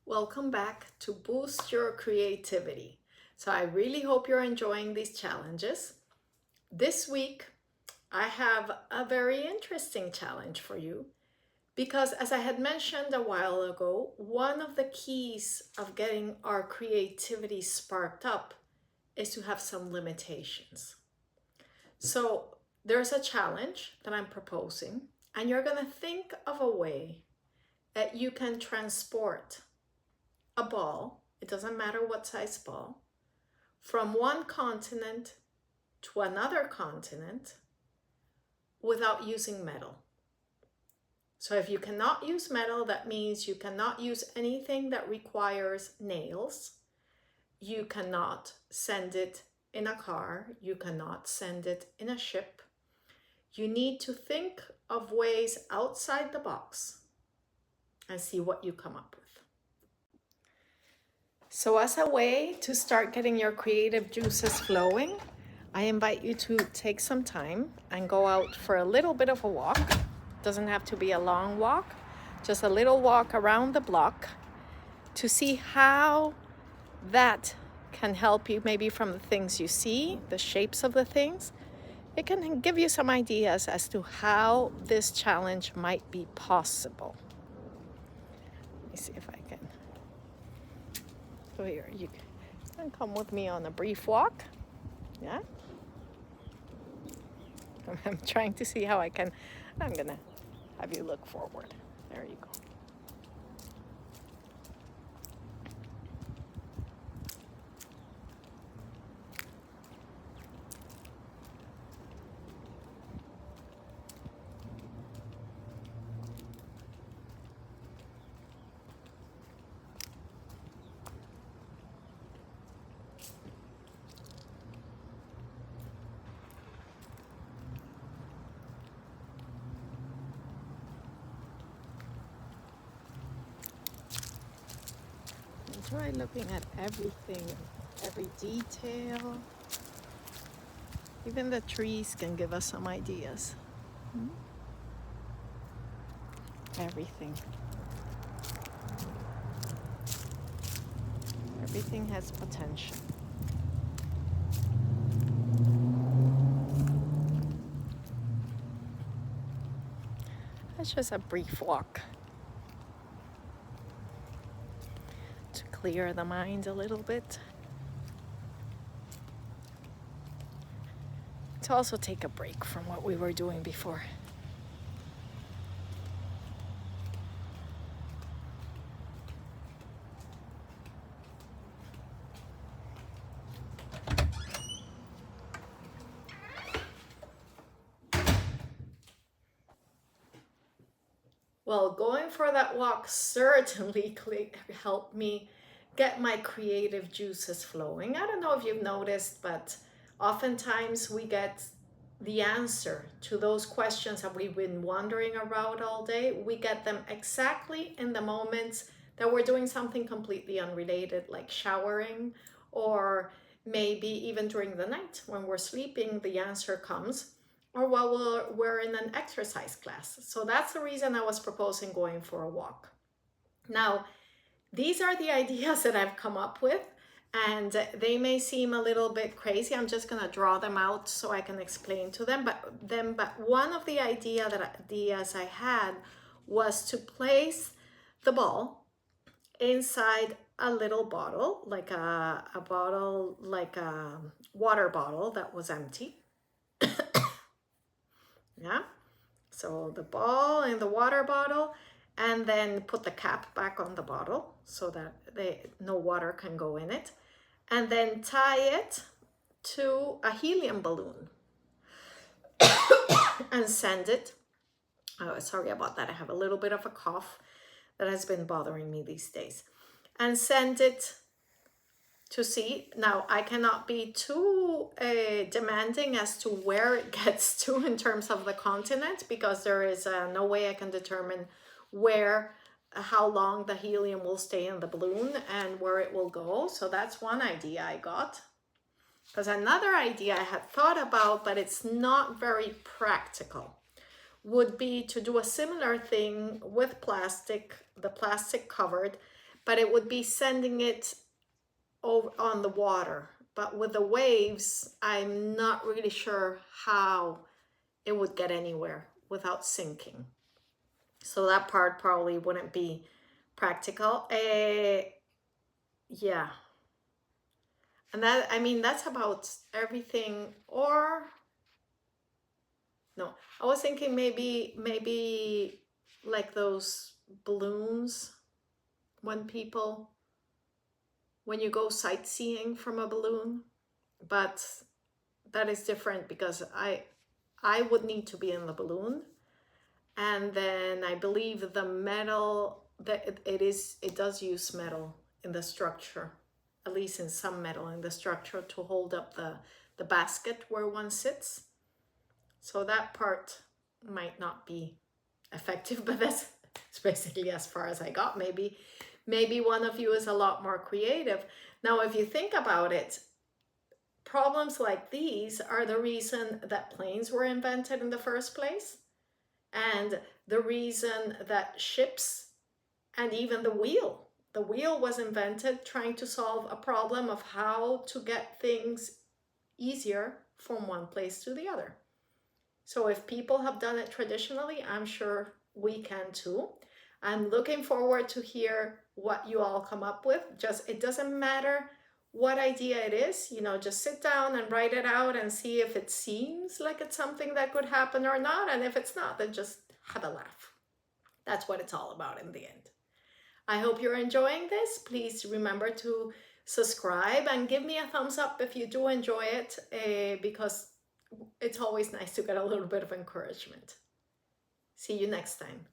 Welcome back to Boost Your Creativity. So I really hope you're enjoying these challenges. This week, I have a very interesting challenge for you because, as I had mentioned a while ago, one of the keys of getting our creativity sparked up is to have some limitations. So there's a challenge that I'm proposing, and you're going to think of a way that you can transport a ball, it doesn't matter what size ball, from one continent to another continent without using metal. So if you cannot use metal, that means you cannot use anything that requires nails. You cannot send it in a car. You cannot send it in a ship. You need to think of ways outside the box and see what you come up with. So as a way to start getting your creative juices flowing, I invite you to take some time and go out for a little bit of a walk. Doesn't have to be a long walk, just a little walk around the block to see how that can help you, maybe from the things you see, the shapes of the things. It can give you some ideas as to how this challenge might be possible. Let me see if I can. So here, you can come with me on a brief walk. Yeah? I'm trying to see how I'm gonna have you look forward. There you go. Enjoy looking at everything, every detail. Even the trees can give us some ideas. Everything. Everything has potential. That's just a brief walk to clear the mind a little bit. To also take a break from what we were doing before. Well, going for that walk certainly helped me get my creative juices flowing. I don't know if you've noticed, but oftentimes we get the answer to those questions that we've been wondering about all day. We get them exactly in the moments that we're doing something completely unrelated, like showering, or maybe even during the night when we're sleeping, the answer comes, or while we're in an exercise class. So that's the reason I was proposing going for a walk. Now, these are the ideas that I've come up with, and they may seem a little bit crazy. I'm just going to draw them out so I can explain to them. But one of the ideas I had was to place the ball inside a little bottle, like a water bottle that was empty. Yeah, so the ball in the water bottle, and then put the cap back on the bottle so that no water can go in it, and then tie it to a helium balloon and send it. Oh, sorry about that. I have a little bit of a cough that has been bothering me these days. And send it to sea. Now, I cannot be too demanding as to where it gets to in terms of the continent, because there is no way I can determine how long the helium will stay in the balloon and where it will go. So that's one idea I got. Because another idea I had thought about, but it's not very practical, would be to do a similar thing with plastic, the plastic covered, but it would be sending it over on the water. But with the waves, I'm not really sure how it would get anywhere without sinking. So that part probably wouldn't be practical. Yeah. And that, I mean, that's about everything. Or no, I was thinking maybe like those balloons when you go sightseeing from a balloon, but that is different because I would need to be in the balloon, and then I believe the metal that it does use metal in the structure, at least in some metal in the structure to hold up the basket where one sits. So that part might not be effective, but that's basically as far as I got. Maybe one of you is a lot more creative. Now, if you think about it, problems like these are the reason that planes were invented in the first place, and the reason that ships, and even the wheel was invented trying to solve a problem of how to get things easier from one place to the other. So if people have done it traditionally, I'm sure we can too. I'm looking forward to hear what you all come up with. It doesn't matter what idea it is, just sit down and write it out and see if it seems like it's something that could happen or not. And if it's not, then just have a laugh. That's what it's all about in the end. I hope you're enjoying this. Please remember to subscribe and give me a thumbs up if you do enjoy it, because it's always nice to get a little bit of encouragement. See you next time.